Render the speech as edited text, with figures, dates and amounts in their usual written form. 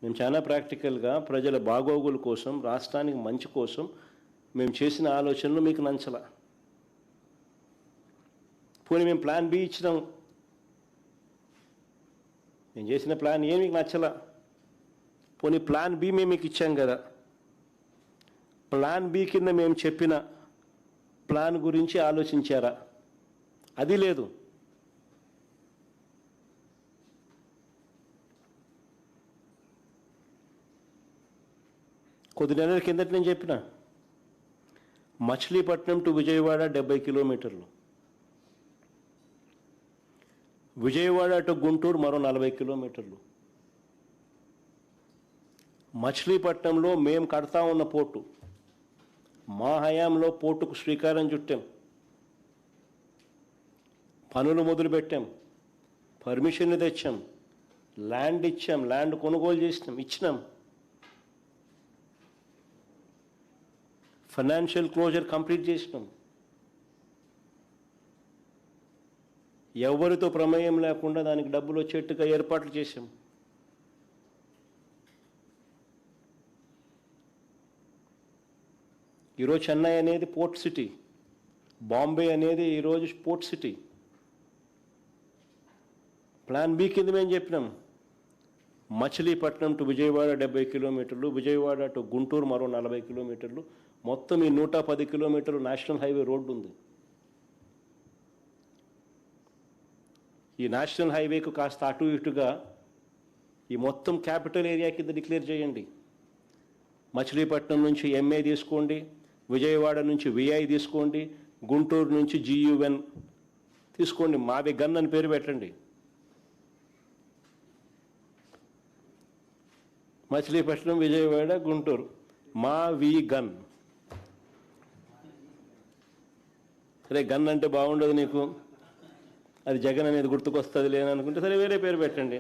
మేము చాలా ప్రాక్టికల్గా ప్రజల బాగోగుల కోసం, రాష్ట్రానికి మంచి కోసం మేము చేసిన ఆలోచనలు మీకు నచ్చలా. పోనీ మేము ప్లాన్ బి ఇచ్చినాం, మేము చేసిన ప్లాన్ ఏ మీకు నచ్చలా. పోనీ ప్లాన్ బి మేము మీకు ఇచ్చాం కదా, ప్లాన్ బి కింద మేము చెప్పిన ప్లాన్ గురించి ఆలోచించారా? అది లేదు. కొద్ది నెలల కిందట నేను చెప్పిన మచిలీపట్నం టు విజయవాడ 70 కిలోమీటర్లు, విజయవాడ టు గుంటూరు మరో 40 కిలోమీటర్లు. మచిలీపట్నంలో మేము కడతా ఉన్న పోర్టు, మా హయాంలో పోర్టుకు శ్రీకారం చుట్టాం, పనులు మొదలుపెట్టాం, పర్మిషన్లు తెచ్చాం, ల్యాండ్ ఇచ్చాం, ల్యాండ్ కొనుగోలు ఇచ్చినాం, ఫైనాన్షియల్ క్లోజర్ కంప్లీట్ చేసినాం. ఎవరితో ప్రమేయం లేకుండా దానికి డబ్బులు వచ్చేట్టుగా ఏర్పాట్లు చేశాం. ఈరోజు చెన్నై అనేది పోర్ట్ సిటీ, బాంబే అనేది ఈరోజు పోర్ట్ సిటీ. ప్లాన్ బి కింద మేము చెప్పినాం మచిలీపట్నం టు విజయవాడ 70 కిలోమీటర్లు, విజయవాడ టు గుంటూరు మరో 40 కిలోమీటర్లు, మొత్తం ఈ 110 కిలోమీటర్లు నేషనల్ హైవే రోడ్డు ఉంది. ఈ నేషనల్ హైవేకు కాస్త అటు ఇటుగా ఈ మొత్తం క్యాపిటల్ ఏరియా కింద డిక్లేర్ చేయండి. మచిలీపట్నం నుంచి ఎంఏ తీసుకోండి, విజయవాడ నుంచి విఐ తీసుకోండి, గుంటూరు నుంచి GUN తీసుకోండి, మావి గన్ అని పేరు పెట్టండి. మచిలీపట్నం, విజయవాడ, గుంటూరు, మా వి గన్. సరే, గన్ అంటే బాగుండదు నీకు, అది జగన్ అనేది గుర్తుకొస్తుంది లేని అనుకుంటే సరే వేరే పేరు పెట్టండి.